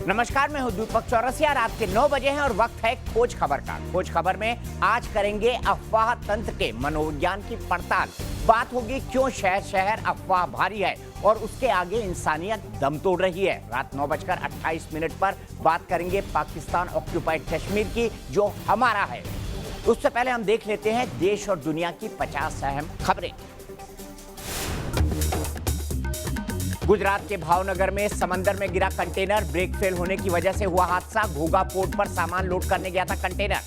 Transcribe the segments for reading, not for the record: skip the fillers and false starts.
नमस्कार, मैं हूं दीपक चौरसिया। रात के 9 बजे हैं और वक्त है खोज खबर का। खोज खबर में आज करेंगे अफवाह तंत्र के मनोविज्ञान की पड़ताल। बात होगी क्यों शहर शहर अफवाह भारी है और उसके आगे इंसानियत दम तोड़ रही है। रात 9:28 पर बात करेंगे पाकिस्तान ऑक्यूपाइड कश्मीर की, जो हमारा है। उससे पहले हम देख लेते हैं देश और दुनिया की 50 अहम खबरें। गुजरात के भावनगर में समंदर में गिरा कंटेनर, ब्रेक फेल होने की वजह से हुआ हादसा। घोघा पोर्ट पर सामान लोड करने गया था कंटेनर।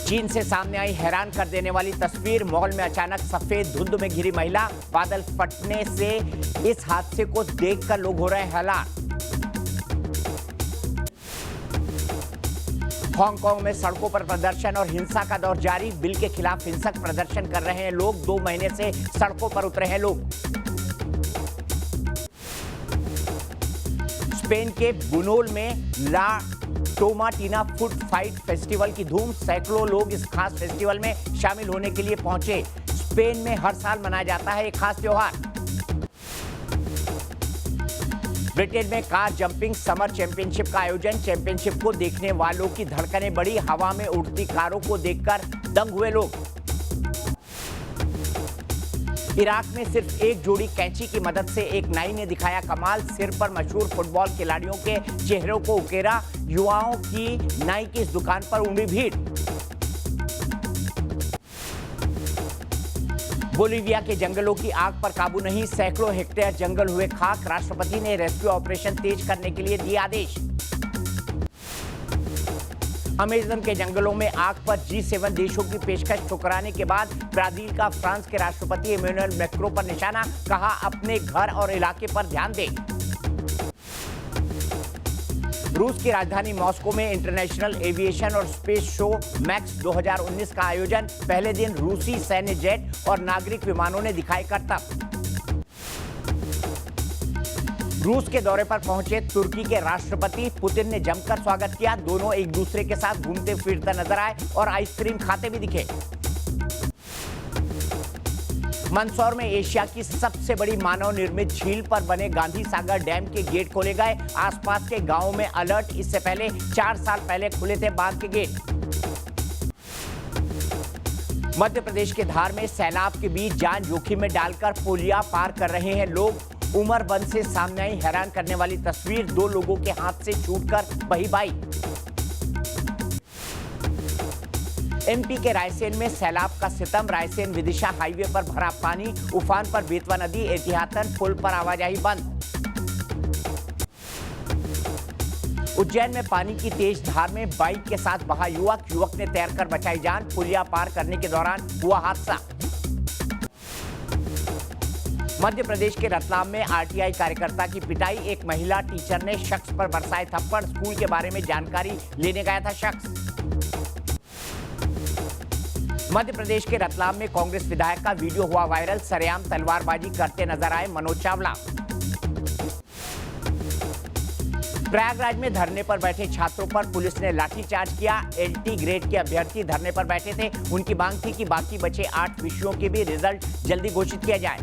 चीन से सामने आई हैरान कर देने वाली तस्वीर। मॉल में अचानक सफेद धुंध में घिरी महिला, बादल फटने से इस हादसे को देखकर लोग हो रहे हैं हैरान। हांगकांग में सड़कों पर प्रदर्शन और हिंसा का दौर जारी। बिल के खिलाफ हिंसक प्रदर्शन कर रहे हैं लोग। 2 महीने से सड़कों पर उतरे हैं लोग। स्पेन के बुनोल में La Tomatina food fight festival की धूम। सैकड़ों लोग इस खास फेस्टिवल में शामिल होने के लिए पहुंचे। स्पेन में हर साल मनाया जाता है एक खास त्योहार। ब्रिटेन में कार जंपिंग समर चैंपियनशिप का आयोजन। चैंपियनशिप को देखने वालों की धड़कनें बढ़ी। हवा में उड़ती कारों को देखकर दंग हुए लोग। इराक में सिर्फ एक जोड़ी कैंची की मदद से एक नाई ने दिखाया कमाल। सिर पर मशहूर फुटबॉल खिलाड़ियों के चेहरों को उकेरा। युवाओं की नाई की इस दुकान पर उमड़ी भीड़। बोलीविया के जंगलों की आग पर काबू नहीं। सैकड़ों हेक्टेयर जंगल हुए खाक। राष्ट्रपति ने रेस्क्यू ऑपरेशन तेज करने के लिए दिए आदेश। अमेज़न के जंगलों में आग पर G7 देशों की पेशकश ठुकराने के बाद ब्राजील का फ्रांस के राष्ट्रपति इमैनुअल मैक्रों पर निशाना। कहा अपने घर और इलाके पर ध्यान दें। रूस की राजधानी मॉस्को में इंटरनेशनल एविएशन और स्पेस शो मैक्स 2019 का आयोजन। पहले दिन रूसी सैन्य जेट और नागरिक विमानों ने दिखाए करतब। रूस के दौरे पर पहुंचे तुर्की के राष्ट्रपति पुतिन ने जमकर स्वागत किया। दोनों एक दूसरे के साथ घूमते फिरते नजर आए और आइसक्रीम खाते भी दिखे। मंदसौर में एशिया की सबसे बड़ी मानव निर्मित झील पर बने गांधी सागर डैम के गेट खोले गए। आसपास के गांवों में अलर्ट। इससे पहले 4 साल पहले खुले थे बांध के गेट। मध्य प्रदेश के धार में सैलाब के बीच जान जोखिम में डालकर पुलिया पार कर रहे हैं लोग। उमरबंद से सामने आई हैरान करने वाली तस्वीर। 2 लोगों के हाथ से छूटकर बही बाइक। एमपी के रायसेन में सैलाब का सितम। रायसेन विदिशा हाईवे पर भरा पानी। उफान पर बेतवा नदी। एहतियातन पुल पर आवाजाही बंद। उज्जैन में पानी की तेज धार में बाइक के साथ बहा युवक ने तैरकर बचाई जान। पुलिया पार करने के दौरान हुआ हादसा। मध्य प्रदेश के रतलाम में आरटीआई कार्यकर्ता की पिटाई। एक महिला टीचर ने शख्स पर बरसाए थप्पड़। स्कूल के बारे में जानकारी लेने गया था शख्स। मध्य प्रदेश के रतलाम में कांग्रेस विधायक का वीडियो हुआ वायरल। सरेआम तलवारबाजी करते नजर आए मनोज चावला। प्रयागराज में धरने पर बैठे छात्रों पर पुलिस ने लाठीचार्ज किया। एलटी ग्रेड के अभ्यर्थी धरने पर बैठे थे। उनकी मांग थी कि बाकी बचे 8 विषयों के भी रिजल्ट जल्दी घोषित किया जाए।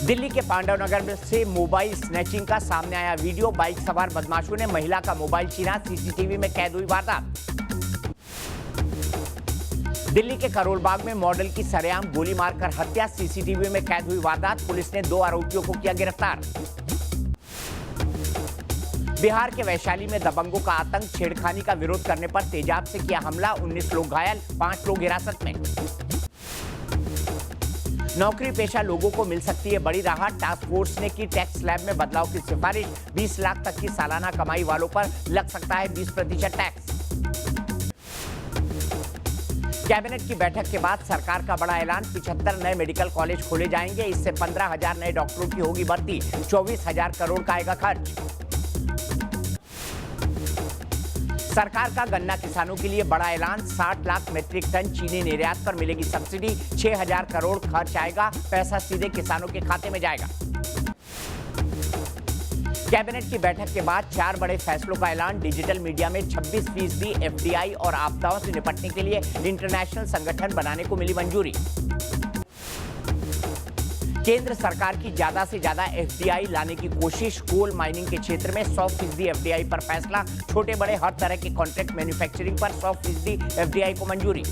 दिल्ली के पांडव नगर से मोबाइल स्नैचिंग का सामने आया वीडियो। बाइक सवार बदमाशों ने महिला का मोबाइल छीना। सीसीटीवी में कैद हुई वारदात। दिल्ली के करोल बाग में मॉडल की सरेआम गोली मारकर हत्या। सीसीटीवी में कैद हुई वारदात। पुलिस ने 2 आरोपियों को किया गिरफ्तार। बिहार के वैशाली में दबंगों का आतंक। छेड़खानी का विरोध करने पर तेजाब से किया हमला। 19 लोग घायल, 5 लोग हिरासत में। नौकरी पेशा लोगों को मिल सकती है बड़ी राहत। टास्क फोर्स ने की टैक्स स्लैब में बदलाव की सिफारिश। 20 लाख तक की सालाना कमाई वालों पर लग सकता है 20% टैक्स। कैबिनेट की बैठक के बाद सरकार का बड़ा ऐलान। 75 नए मेडिकल कॉलेज खोले जाएंगे। इससे 15,000 नए डॉक्टरों की होगी भर्ती। 24,000 करोड़ का आएगा खर्च। सरकार का गन्ना किसानों के लिए बड़ा ऐलान। 60 लाख मीट्रिक टन चीनी निर्यात पर मिलेगी सब्सिडी। 6,000 करोड़ खर्च आएगा। पैसा सीधे किसानों के खाते में जाएगा। कैबिनेट की बैठक के बाद 4 बड़े फैसलों का ऐलान। डिजिटल मीडिया में 26% एफडीआई और आपदाओं से निपटने के लिए इंटरनेशनल संगठन बनाने को मिली मंजूरी। केंद्र सरकार की ज्यादा से ज्यादा एफडीआई लाने की कोशिश, कोल माइनिंग के क्षेत्र में 100% एफडीआई पर फैसला, छोटे बड़े हर तरह के कॉन्ट्रैक्ट मैन्युफैक्चरिंग पर 100% एफडीआई को मंजूरी।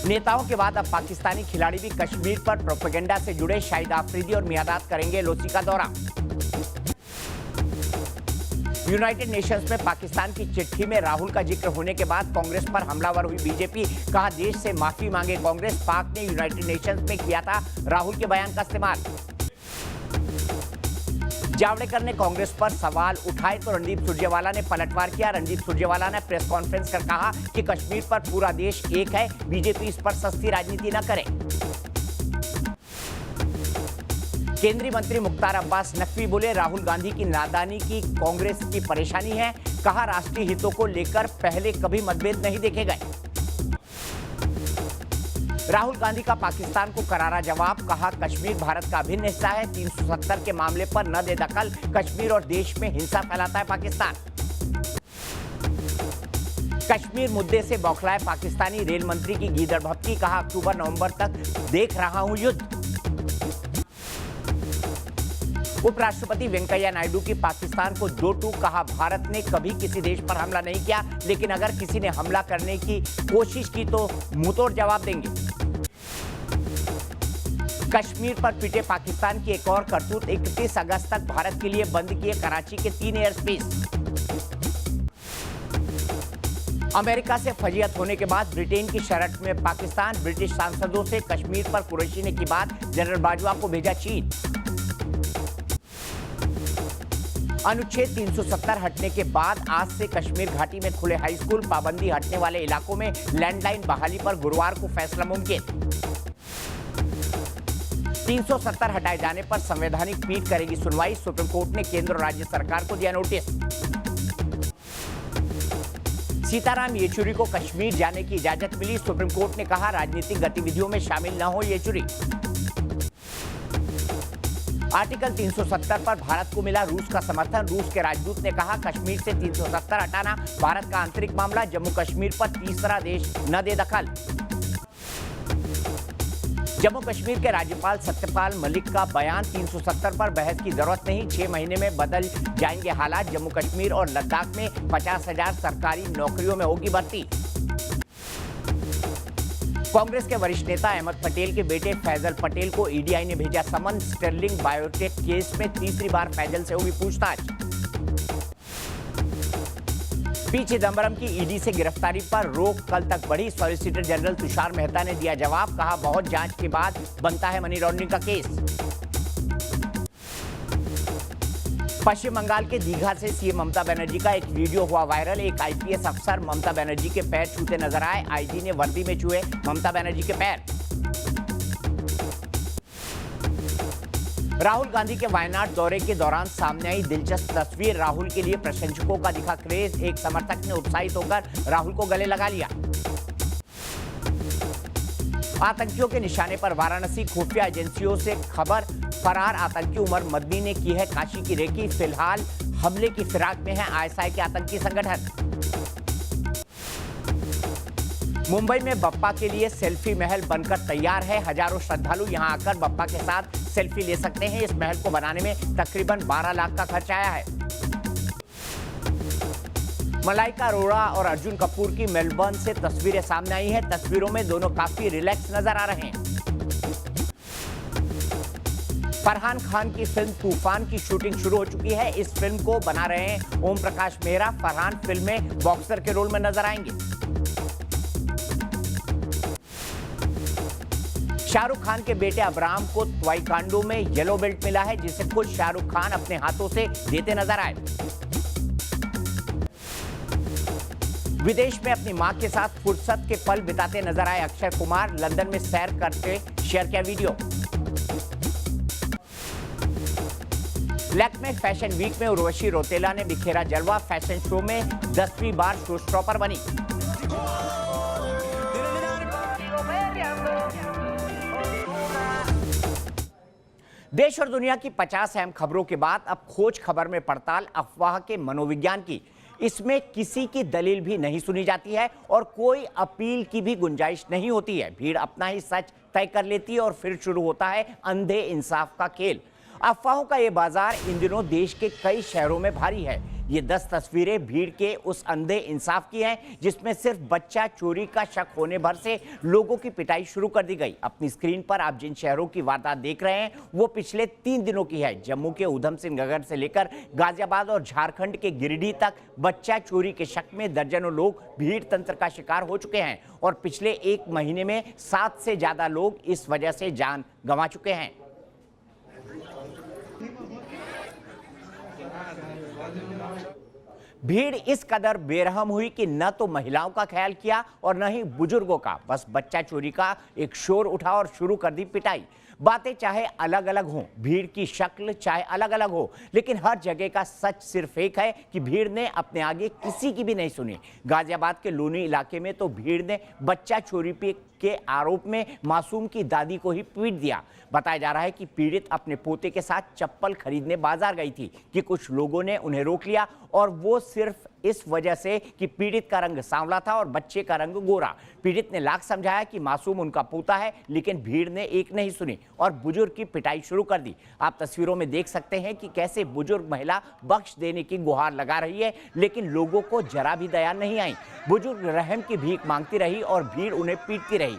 नेताओं के बाद अब पाकिस्तानी खिलाड़ी भी कश्मीर पर प्रोपेगेंडा से जुड़े, शाहिद आफरीदी और मियादाद करेंगे लोसी का दौरा। यूनाइटेड नेशंस में पाकिस्तान की चिट्ठी में राहुल का जिक्र होने के बाद कांग्रेस पर हमलावर हुई बीजेपी, कहा देश से माफी मांगे कांग्रेस, पाक ने यूनाइटेड नेशंस में किया था राहुल के बयान का इस्तेमाल। जावड़ेकर ने कांग्रेस पर सवाल उठाए तो रणदीप सुरजेवाला ने पलटवार किया। रणदीप सुरजेवाला ने प्रेस कॉन्फ्रेंस कर कहा कि कश्मीर पर पूरा देश एक है, बीजेपी इस पर सस्ती राजनीति न करे। केंद्रीय मंत्री मुख्तार अब्बास नकवी बोले राहुल गांधी की नादानी की कांग्रेस की परेशानी है, कहा राष्ट्रीय हितों को लेकर पहले कभी मतभेद नहीं देखे गए। राहुल गांधी का पाकिस्तान को करारा जवाब, कहा कश्मीर भारत का अभिन्न हिस्सा है, 370 के मामले पर न दे दखल, कश्मीर और देश में हिंसा फैलाता है पाकिस्तान। कश्मीर मुद्दे से बौखलाए पाकिस्तानी रेल मंत्री की गीदड़ भपकी, कहा अक्टूबर नवंबर तक देख रहा हूं युद्ध। उपराष्ट्रपति वेंकैया नायडू की पाकिस्तान को 2-2, कहा भारत ने कभी किसी देश पर हमला नहीं किया, लेकिन अगर किसी ने हमला करने की कोशिश की तो मुंहतोड़ जवाब देंगे। कश्मीर पर पिटे पाकिस्तान की एक और करतूत, 31 अगस्त तक भारत के लिए बंद किए कराची के 3 एयर स्पेस। अमेरिका से फजीयत होने के बाद ब्रिटेन की शर्त में पाकिस्तान, ब्रिटिश सांसदों से कश्मीर पर कुरैशी ने की बात, जनरल बाजवा को भेजा चीन। अनुच्छेद 370 हटने के बाद आज से कश्मीर घाटी में खुले हाई स्कूल, पाबंदी हटने वाले इलाकों में लैंडलाइन बहाली पर गुरुवार को फैसला मुमकिन। 370 हटाए जाने पर संवैधानिक पीठ करेगी सुनवाई, सुप्रीम कोर्ट ने केंद्र और राज्य सरकार को दिया नोटिस। सीताराम येचुरी को कश्मीर जाने की इजाजत मिली, सुप्रीम कोर्ट ने कहा राजनीतिक गतिविधियों में शामिल न हो येचुरी। आर्टिकल 370 पर भारत को मिला रूस का समर्थन, रूस के राजदूत ने कहा कश्मीर से 370 हटाना भारत का आंतरिक मामला, जम्मू कश्मीर पर तीसरा देश न दे दखल। जम्मू कश्मीर के राज्यपाल सत्यपाल मलिक का बयान, 370 पर बहस की जरूरत नहीं, 6 महीने में बदल जाएंगे हालात, जम्मू कश्मीर और लद्दाख में 50,000 सरकारी नौकरियों में होगी भर्ती। कांग्रेस के वरिष्ठ नेता अहमद पटेल के बेटे फैजल पटेल को ईडीआई ने भेजा समन, स्टर्लिंग बायोटेक केस में तीसरी बार फैजल से होगी पूछताछ। पी चिदंबरम की ईडी से गिरफ्तारी पर रोक कल तक बढ़ी, सॉलिसिटर जनरल तुषार मेहता ने दिया जवाब, कहा बहुत जांच के बाद बनता है मनी लॉन्ड्रिंग का केस। पश्चिम बंगाल के दीघा से सीएम ममता बनर्जी का एक वीडियो हुआ वायरल, एक आईपीएस अफसर ममता बनर्जी के पैर छूते नजर आए, आईजी ने वर्दी में छुए ममता बनर्जी के पैर। राहुल गांधी के वायनाड दौरे के दौरान सामने आई दिलचस्प तस्वीर, राहुल के लिए प्रशंसकों का दिखा क्रेज, एक समर्थक ने उत्साहित होकर राहुल को गले लगा लिया। आतंकियों के निशाने पर वाराणसी, खुफिया एजेंसियों से खबर, फरार आतंकी उमर मदनी ने की है काशी की रेकी, फिलहाल हमले की फिराक में है आईएसआई के आतंकी संगठन। मुंबई में बप्पा के लिए सेल्फी महल बनकर तैयार है, हजारों श्रद्धालु यहां आकर बप्पा के साथ सेल्फी ले सकते हैं। इस महल को बनाने में तकरीबन 12 लाख का खर्च आया है। मलाइका अरोड़ा और अर्जुन कपूर की मेलबर्न से तस्वीरें सामने आई हैं, तस्वीरों में दोनों काफी रिलैक्स नजर आ रहे हैं। फरहान खान की फिल्म तूफान की शूटिंग शुरू हो चुकी है, इस फिल्म को बना रहे हैं ओम प्रकाश मेहरा, फरहान फिल्म में बॉक्सर के रोल में नजर आएंगे। शाहरुख खान के बेटे अब्राहम को ताइक्वांडो में येलो बेल्ट मिला है, जिसे खुद शाहरुख खान अपने हाथों से देते नजर आए। विदेश में अपनी मां के साथ फुर्सत के पल बिताते नजर आए अक्षय कुमार, लंदन में सैर करते शेयर किया वीडियो। लैक्मे फैशन वीक में उर्वशी रौतेला ने बिखेरा जलवा, फैशन शो में 10वीं बार शो स्टॉपर बनी। देश और दुनिया की 50 अहम खबरों के बाद अब खोज खबर में पड़ताल, अफवाह के मनोविज्ञान की। इसमें किसी की दलील भी नहीं सुनी जाती है और कोई अपील की भी गुंजाइश नहीं होती है। भीड़ अपना ही सच तय कर लेती है और फिर शुरू होता है अंधे इंसाफ का खेल। अफवाहों का ये बाजार इन दिनों देश के कई शहरों में भारी है। ये 10 तस्वीरें भीड़ के उस अंधे इंसाफ की हैं जिसमें सिर्फ बच्चा चोरी का शक होने भर से लोगों की पिटाई शुरू कर दी गई। अपनी स्क्रीन पर आप जिन शहरों की वारदात देख रहे हैं वो पिछले 3 दिनों की है। जम्मू के उधम सिंह नगर से लेकर गाजियाबाद और झारखंड के गिरिडीह तक बच्चा चोरी के शक में दर्जनों लोग भीड़ तंत्र का शिकार हो चुके हैं और पिछले 1 महीने में 7 से ज्यादा लोग इस वजह से जान गंवा चुके हैं। भीड़ इस कदर बेरहम हुई कि न तो महिलाओं का ख्याल किया और न ही बुजुर्गों का। बस बच्चा चोरी का एक शोर उठा और शुरू कर दी पिटाई। बातें चाहे अलग अलग हों, भीड़ की शक्ल चाहे अलग अलग हो, लेकिन हर जगह का सच सिर्फ एक है कि भीड़ ने अपने आगे किसी की भी नहीं सुनी। गाजियाबाद के लोनी इलाके में तो भीड़ ने बच्चा चोरी के आरोप में मासूम की दादी को ही पीट दिया। बताया जा रहा है कि पीड़ित अपने पोते के साथ चप्पल खरीदने बाजार गई थी कि कुछ लोगों ने उन्हें रोक लिया और वो सिर्फ इस वजह से कि पीड़ित का रंग सांवला था और बच्चे का रंग गोरा। पीड़ित ने लाख समझाया कि मासूम उनका पोता है, लेकिन भीड़ ने एक नहीं सुनी और बुजुर्ग की पिटाई शुरू कर दी। आप तस्वीरों में देख सकते हैं कि कैसे बुजुर्ग महिला बख्श देने की गुहार लगा रही है, लेकिन लोगों को जरा भी दया नहीं आई। बुजुर्ग रहम की भीख मांगती रही और भीड़ उन्हें पीटती रही।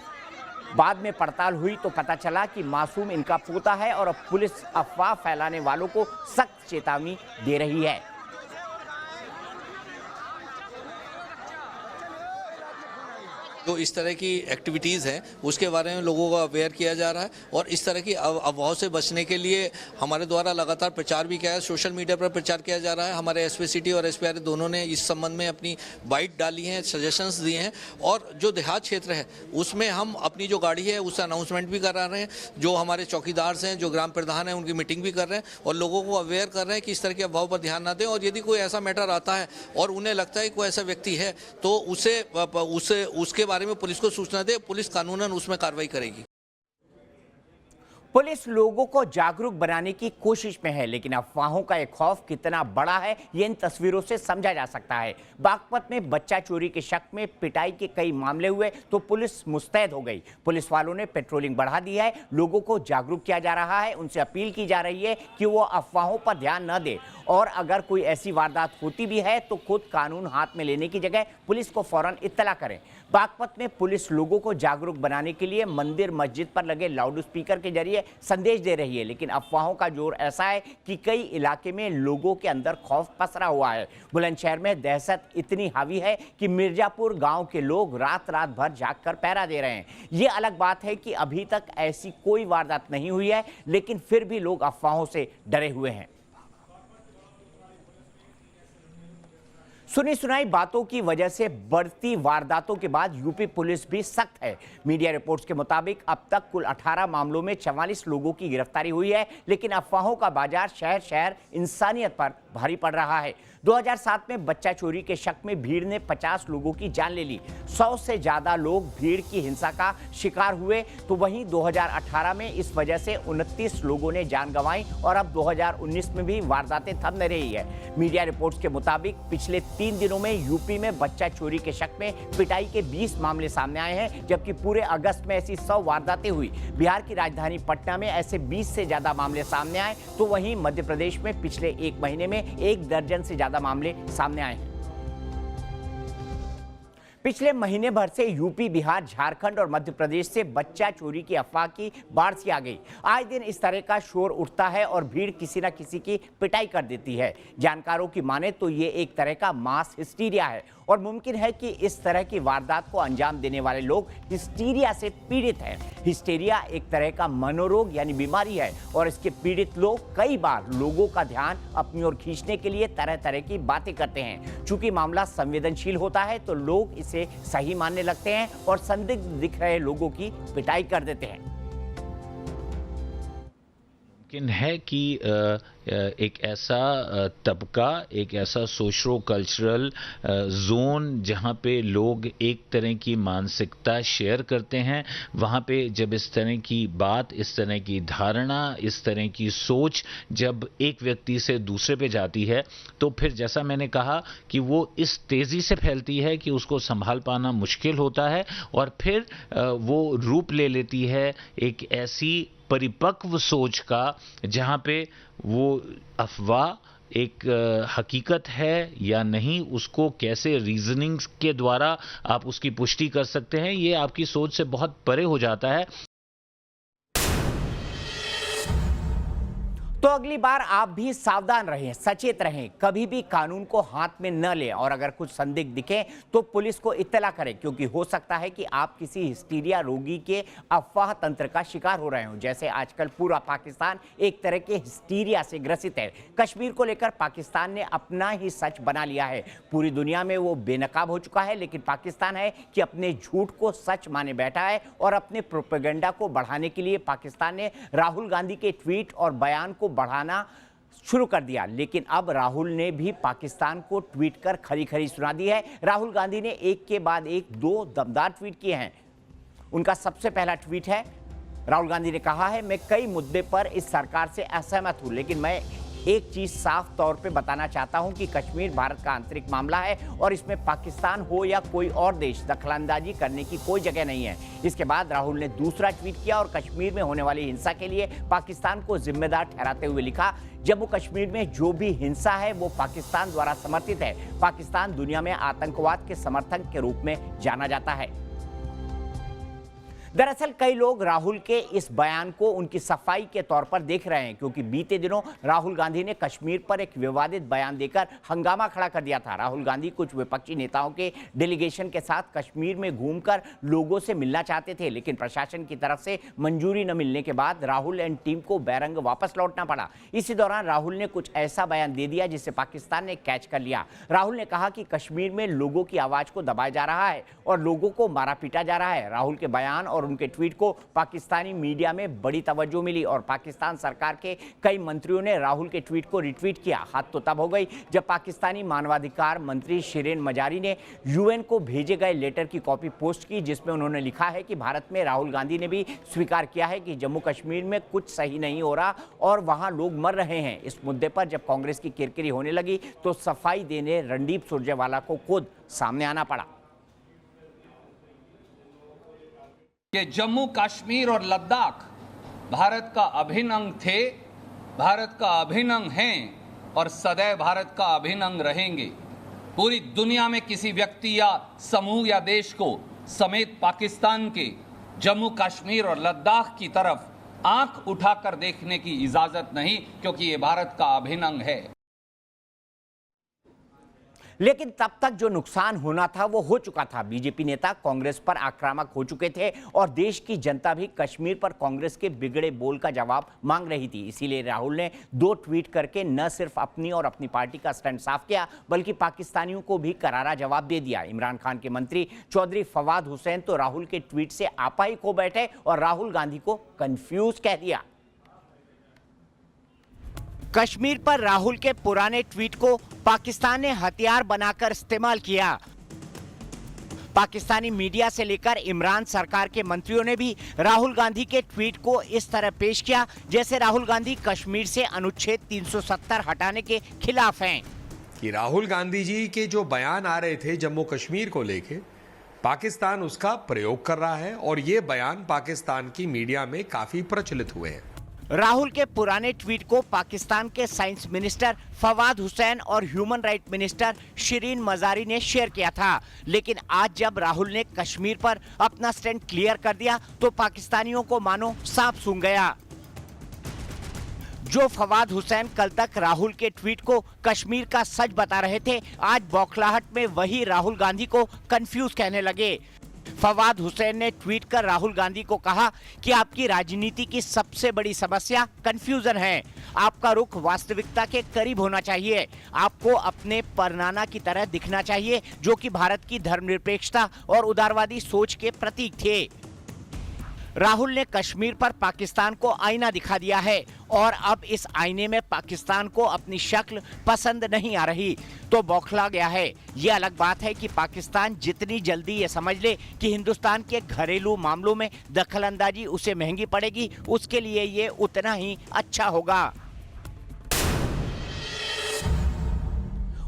बाद में पड़ताल हुई तो पता चला कि मासूम इनका पोता है और अब पुलिस अफवाह फैलाने वालों को सख्त चेतावनी दे रही है। जो इस तरह की एक्टिविटीज़ हैं उसके बारे में लोगों को अवेयर किया जा रहा है और इस तरह की अफवाहों से बचने के लिए हमारे द्वारा लगातार प्रचार भी किया है। सोशल मीडिया पर प्रचार किया जा रहा है। हमारे एसपी सिटी और एसपी आर दोनों ने इस संबंध में अपनी बाइट डाली है, सजेशंस दिए हैं और जो देहात क्षेत्र है उसमें हम अपनी जो गाड़ी है उससे अनाउंसमेंट भी करा रहे हैं। जो हमारे चौकीदार हैं, जो ग्राम प्रधान हैं, उनकी मीटिंग भी कर रहे हैं और लोगों को अवेयर कर रहे हैं कि इस तरह की अफवाहों पर ध्यान ना दें और यदि कोई ऐसा मैटर आता है और उन्हें लगता है कोई ऐसा व्यक्ति है तो उसके बारे में पुलिस को सूचना दे। पुलिस कानूनन उसमें कार्रवाई करेगी। पुलिस लोगों को जागरूक बनाने की कोशिश में है, लेकिन अफवाहों का एक खौफ कितना बड़ा है ये इन तस्वीरों से समझा जा सकता है। बागपत में बच्चा चोरी के शक में पिटाई के कई मामले हुए तो पुलिस मुस्तैद हो गई। पुलिस वालों ने पेट्रोलिंग बढ़ा दी है, लोगों को जागरूक किया जा रहा है, उनसे अपील की जा रही है कि वो अफवाहों पर ध्यान न दे और अगर कोई ऐसी वारदात होती भी है तो खुद कानून हाथ में लेने की जगह पुलिस को फौरन इत्तला करें। बागपत में पुलिस लोगों को जागरूक बनाने के लिए मंदिर मस्जिद पर लगे लाउड स्पीकर के जरिए संदेश दे रही है, लेकिन अफवाहों का जोर ऐसा है कि कई इलाके में लोगों के अंदर खौफ पसरा हुआ है। बुलंदशहर में दहशत इतनी हावी है कि मिर्जापुर गांव के लोग रात रात भर जागकर पहरा दे रहे हैं। ये अलग बात है कि अभी तक ऐसी कोई वारदात नहीं हुई है, लेकिन फिर भी लोग अफवाहों से डरे हुए हैं। सुनी सुनाई बातों की वजह से बढ़ती वारदातों के बाद यूपी पुलिस भी सख्त है। मीडिया रिपोर्ट्स के मुताबिक अब तक कुल 18 मामलों में 44 लोगों की गिरफ्तारी हुई है, लेकिन अफवाहों का बाजार शहर शहर इंसानियत पर भारी पड़ रहा है। 2007 में बच्चा चोरी के शक में भीड़ ने 50 लोगों की जान ले ली। 100 से ज्यादा लोग भीड़ की हिंसा का शिकार हुए तो वहीं 2018 में इस वजह से 29 लोगों ने जान गंवाई और अब 2019 में भी वारदातें थम नहीं रही है। मीडिया रिपोर्ट्स के मुताबिक पिछले 3 दिनों में यूपी में बच्चा चोरी के शक में पिटाई के 20 मामले सामने आए हैं, जबकि पूरे अगस्त में ऐसी 100 वारदातें हुई। बिहार की राजधानी पटना में ऐसे 20 से ज्यादा मामले सामने आए तो वहीं मध्य प्रदेश में पिछले 1 महीने में 1 दर्जन से ज्यादा मामले सामने आए हैं। पिछले महीने भर से यूपी, बिहार, झारखंड और मध्य प्रदेश से बच्चा चोरी की अफवाह की बाढ़ सी आ गई। आए दिन इस तरह का शोर उठता है और भीड़ किसी न किसी की पिटाई कर देती है। जानकारों की माने तो ये एक तरह का मास हिस्टीरिया है और मुमकिन है कि इस तरह की वारदात को अंजाम देने वाले लोग हिस्टीरिया से पीड़ित हैं। हिस्टीरिया एक तरह का मनोरोग यानी बीमारी है और इसके पीड़ित लोग कई बार लोगों का ध्यान अपनी ओर खींचने के लिए तरह तरह की बातें करते हैं। चूंकि मामला संवेदनशील होता है तो लोग इसे सही मानने लगते हैं और संदिग्ध दिख रहे लोगों की पिटाई कर देते हैं। मुमकिन है कि एक ऐसा तबका, एक ऐसा सोशो कल्चरल जोन जहां पे लोग एक तरह की मानसिकता शेयर करते हैं। वहां पे जब इस तरह की बात, इस तरह की धारणा, इस तरह की सोच जब एक व्यक्ति से दूसरे पे जाती है, तो फिर जैसा मैंने कहा कि वो इस तेजी से फैलती है कि उसको संभाल पाना मुश्किल होता है और फिर वो रूप ले लेती है एक ऐसी परिपक्व सोच का जहां पे वो अफवाह एक हकीकत है या नहीं, उसको कैसे रीजनिंग्स के द्वारा आप उसकी पुष्टि कर सकते हैं, ये आपकी सोच से बहुत परे हो जाता है। तो अगली बार आप भी सावधान रहें, सचेत रहें, कभी भी कानून को हाथ में न लें और अगर कुछ संदिग्ध दिखे तो पुलिस को इत्तला करें, क्योंकि हो सकता है कि आप किसी हिस्टीरिया रोगी के अफवाह तंत्र का शिकार हो रहे हो। जैसे आजकल पूरा पाकिस्तान एक तरह के हिस्टीरिया से ग्रसित है। कश्मीर को लेकर पाकिस्तान ने अपना ही सच बना लिया है। पूरी दुनिया में वो बेनकाब हो चुका है, लेकिन पाकिस्तान है कि अपने झूठ को सच माने बैठा है और अपने प्रोपेगेंडा को बढ़ाने के लिए पाकिस्तान ने राहुल गांधी के ट्वीट और बयान को बढ़ाना शुरू कर दिया। लेकिन अब राहुल ने भी पाकिस्तान को ट्वीट कर खरी खरी सुना दी है। राहुल गांधी ने एक के बाद एक दो दमदार ट्वीट किए हैं। उनका सबसे पहला ट्वीट है, राहुल गांधी ने कहा है, मैं कई मुद्दे पर इस सरकार से असहमत हूं, लेकिन मैं एक चीज साफ तौर पे बताना चाहता हूं कि कश्मीर भारत का आंतरिक मामला है और इसमें पाकिस्तान हो या कोई और देश दखलंदाजी करने की कोई जगह नहीं है। इसके बाद राहुल ने दूसरा ट्वीट किया और कश्मीर में होने वाली हिंसा के लिए पाकिस्तान को जिम्मेदार ठहराते हुए लिखा, जम्मू कश्मीर में जो भी हिंसा है वो पाकिस्तान द्वारा समर्थित है। पाकिस्तान दुनिया में आतंकवाद के समर्थक के रूप में जाना जाता है। दरअसल कई लोग राहुल के इस बयान को उनकी सफाई के तौर पर देख रहे हैं, क्योंकि बीते दिनों राहुल गांधी ने कश्मीर पर एक विवादित बयान देकर हंगामा खड़ा कर दिया था। राहुल गांधी कुछ विपक्षी नेताओं के डेलीगेशन के साथ कश्मीर में घूमकर लोगों से मिलना चाहते थे, लेकिन प्रशासन की तरफ से मंजूरी न मिलने के बाद राहुल एंड टीम को बैरंग वापस लौटना पड़ा। इसी दौरान राहुल ने कुछ ऐसा बयान दे दिया जिसे पाकिस्तान ने कैच कर लिया। राहुल ने कहा कि कश्मीर में लोगों की आवाज को दबाया जा रहा है और लोगों को मारा पीटा जा रहा है। राहुल के बयान और उनके ट्वीट को पाकिस्तानी मीडिया में बड़ी तवज्जो मिली और पाकिस्तान सरकार के कई मंत्रियों ने राहुल के ट्वीट को रिट्वीट किया। हद तो तब हो गई जब पाकिस्तानी मानवाधिकार मंत्री शिरीन मजारी ने यूएन को भेजे गए लेटर की कॉपी पोस्ट की, जिसमें उन्होंने लिखा है कि भारत में राहुल गांधी ने भी स्वीकार किया है कि जम्मू कश्मीर में कुछ सही नहीं हो रहा और वहां लोग मर रहे हैं। इस मुद्दे पर जब कांग्रेस की किरकिरी होने लगी तो सफाई देने रणदीप सुरजेवाला को खुद सामने आना पड़ा। कि जम्मू कश्मीर और लद्दाख भारत का अभिन्न अंग थे, भारत का अभिन्न अंग हैं और सदैव भारत का अभिन्न अंग रहेंगे। पूरी दुनिया में किसी व्यक्ति या समूह या देश को समेत पाकिस्तान के जम्मू कश्मीर और लद्दाख की तरफ आंख उठाकर देखने की इजाजत नहीं, क्योंकि ये भारत का अभिन्न अंग है। लेकिन तब तक जो नुकसान होना था वो हो चुका था। बीजेपी नेता कांग्रेस पर आक्रामक हो चुके थे और देश की जनता भी कश्मीर पर कांग्रेस के बिगड़े बोल का जवाब मांग रही थी। इसीलिए राहुल ने 2 ट्वीट करके न सिर्फ अपनी और अपनी पार्टी का स्टैंड साफ किया, बल्कि पाकिस्तानियों को भी करारा जवाब दे दिया। इमरान खान के मंत्री चौधरी फवाद हुसैन तो राहुल के ट्वीट से आपा ही खो बैठे और राहुल गांधी को कंफ्यूज कह दिया। कश्मीर पर राहुल के पुराने ट्वीट को पाकिस्तान ने हथियार बनाकर इस्तेमाल किया। पाकिस्तानी मीडिया से लेकर इमरान सरकार के मंत्रियों ने भी राहुल गांधी के ट्वीट को इस तरह पेश किया जैसे राहुल गांधी कश्मीर से अनुच्छेद 370 हटाने के खिलाफ हैं। कि राहुल गांधी जी के जो बयान आ रहे थे जम्मू कश्मीर को लेके, पाकिस्तान उसका प्रयोग कर रहा है और ये बयान पाकिस्तान की मीडिया में काफी प्रचलित हुए हैं। राहुल के पुराने ट्वीट को पाकिस्तान के साइंस मिनिस्टर फवाद हुसैन और human right minister Shirin Mazari ने शेयर किया था, लेकिन आज जब राहुल ने कश्मीर पर अपना स्टैंड क्लियर कर दिया तो पाकिस्तानियों को मानो सांप सूंघ गया। जो फवाद हुसैन कल तक राहुल के ट्वीट को कश्मीर का सच बता रहे थे, आज बौखलाहट में वही राहुल गांधी को कंफ्यूज कहने लगे। फवाद हुसैन ने ट्वीट कर राहुल गांधी को कहा कि आपकी राजनीति की सबसे बड़ी समस्या कंफ्यूजन है। आपका रुख वास्तविकता के करीब होना चाहिए। आपको अपने परनाना की तरह दिखना चाहिए, जो कि भारत की धर्मनिरपेक्षता और उदारवादी सोच के प्रतीक थे। राहुल ने कश्मीर पर पाकिस्तान को आईना दिखा दिया है और अब इस आईने में पाकिस्तान को अपनी शक्ल पसंद नहीं आ रही तो बौखला गया है। ये अलग बात है कि पाकिस्तान जितनी जल्दी ये समझ ले कि हिंदुस्तान के घरेलू मामलों में दखलंदाजी उसे महंगी पड़ेगी, उसके लिए ये उतना ही अच्छा होगा।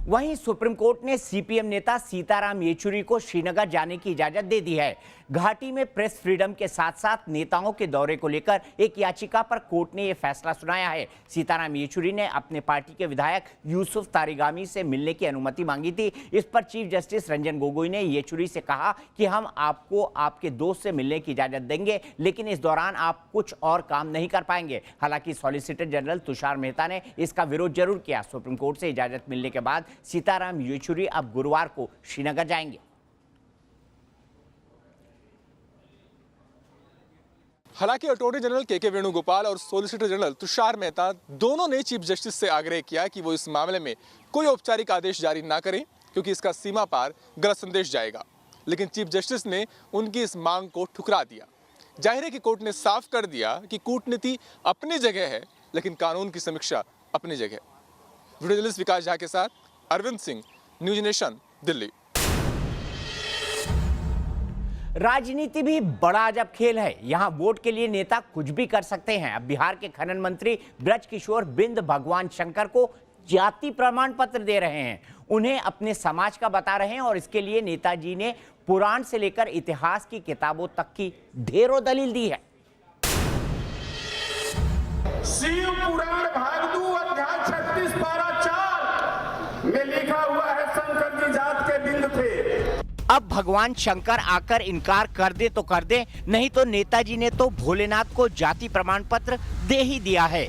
वहीं सुप्रीम कोर्ट ने सीपीएम नेता सीताराम येचुरी को श्रीनगर जाने की इजाजत दे दी है। घाटी में प्रेस फ्रीडम के साथ साथ नेताओं के दौरे को लेकर एक याचिका पर कोर्ट ने यह फैसला सुनाया है। सीताराम येचुरी ने अपने पार्टी के विधायक यूसुफ तारिगामी से मिलने की अनुमति मांगी थी। इस पर चीफ जस्टिस रंजन गोगोई ने येचुरी से कहा कि हम आपको आपके दोस्त से मिलने की इजाजत देंगे, लेकिन इस दौरान आप कुछ और काम नहीं कर पाएंगे। हालांकि सॉलिसिटर जनरल तुषार मेहता ने इसका विरोध जरूर किया। सुप्रीम कोर्ट से इजाजत मिलने के बाद सीताराम येचुरी अब गुरुवार को श्रीनगर जाएंगे। हालांकि अटॉर्नी जनरल के वेणुगोपाल और सॉलिसिटर जनरल तुषार मेहता दोनों ने चीफ जस्टिस से आग्रह किया कि वो इस मामले में कोई औपचारिक आदेश जारी ना करें, क्योंकि इसका सीमा पार गलत संदेश जाएगा। लेकिन चीफ जस्टिस ने उनकी इस मांग को ठुकरा दिया। जाहिर है कि कोर्ट ने साफ कर दिया कि कूटनीति अपनी जगह है, लेकिन कानून की समीक्षा अपनी जगह। वीडियो जर्नलिस्ट विकास झा के साथ अरविंद सिंह, न्यूज नेशन, दिल्ली। राजनीति भी बड़ा अजब खेल है। यहाँ वोट के लिए नेता कुछ भी कर सकते हैं। अब बिहार के खनन मंत्री ब्रजकिशोर बिंद भगवान शंकर को जाति प्रमाण पत्र दे रहे हैं, उन्हें अपने समाज का बता रहे हैं और इसके लिए नेताजी ने पुराण से लेकर इतिहास की किताबों तक की ढेरों दलील दी है। शिव पुराण भाग 2 अध्याय 36 पारा 4 में लिखा हुआ है शंकर जी जात के बिंद थे। अब भगवान शंकर आकर इनकार कर दे तो कर दे, नहीं तो नेताजी ने तो भोलेनाथ को जाति प्रमाण पत्र दे ही दिया है।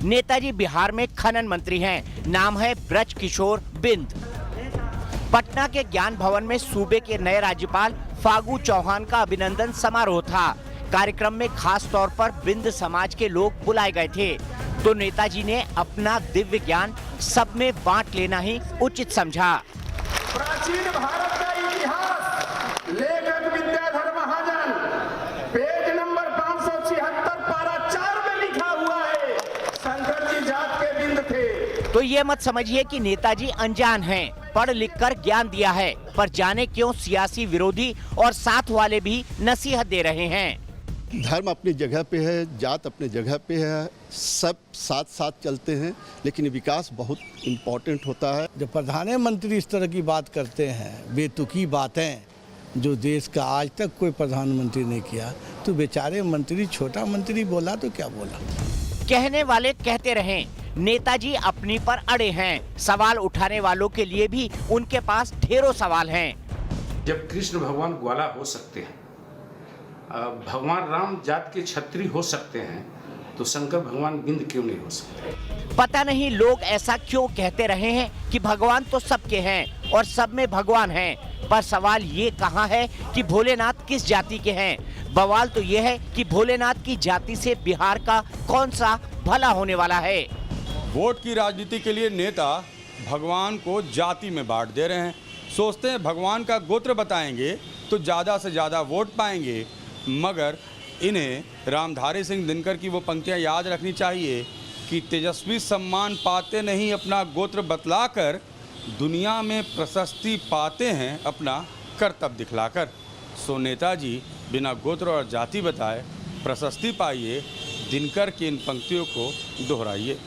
नेताजी बिहार में खनन मंत्री हैं, नाम है ब्रजकिशोर बिंद। पटना के ज्ञान भवन में सूबे के नए राज्यपाल फागू चौहान का अभिनंदन समारोह था। कार्यक्रम में खास तौर पर बिंद समाज के लोग बुलाए गए थे, तो नेताजी ने अपना दिव्य ज्ञान सब में बांट लेना ही उचित समझा। प्राचीन भारत का इतिहास लेखक विद्याधर महाजन पेज नंबर 576 पारा 4 में लिखा हुआ है शंकर जी जात के बिंद थे। तो ये मत समझिए कि नेताजी अनजान हैं, पढ़ लिख कर ज्ञान दिया है, पर जाने क्यों सियासी विरोधी और साथ वाले भी नसीहत दे रहे हैं। धर्म अपनी जगह पे है, जात अपनी जगह पे है, सब साथ साथ चलते हैं, लेकिन विकास बहुत इम्पोर्टेंट होता है। जब प्रधानमंत्री इस तरह की बात करते हैं, बेतुकी बातें जो देश का आज तक कोई प्रधानमंत्री ने किया, तो बेचारे मंत्री छोटा मंत्री बोला तो क्या बोला। कहने वाले कहते रहें, नेताजी अपनी पर अड़े हैं। सवाल उठाने वालों के लिए भी उनके पास ढेरों सवाल हैं। जब कृष्ण भगवान ग्वाला हो सकते हैं, भगवान राम जात के क्षत्रिय हो सकते हैं, तो शंकर भगवान बिंद क्यों नहीं हो सकते? पता नहीं लोग ऐसा क्यों कहते रहे हैं कि भगवान तो सबके हैं और सब में भगवान हैं, पर सवाल ये कहाँ है कि भोलेनाथ किस जाति के हैं। बवाल तो ये है कि भोलेनाथ की जाति से बिहार का कौन सा भला होने वाला है। वोट की राजनीति के लिए नेता भगवान को जाति में बांट दे रहे हैं। सोचते हैं भगवान का गोत्र बताएंगे तो ज़्यादा से ज़्यादा वोट पाएंगे, मगर इन्हें रामधारी सिंह दिनकर की वो पंक्तियां याद रखनी चाहिए कि तेजस्वी सम्मान पाते नहीं अपना गोत्र बतलाकर, दुनिया में प्रशस्ति पाते हैं अपना कर्तव्य दिखलाकर। सो नेताजी बिना गोत्र और जाति बताए प्रशस्ति पाइए, दिनकर की इन पंक्तियों को दोहराइए।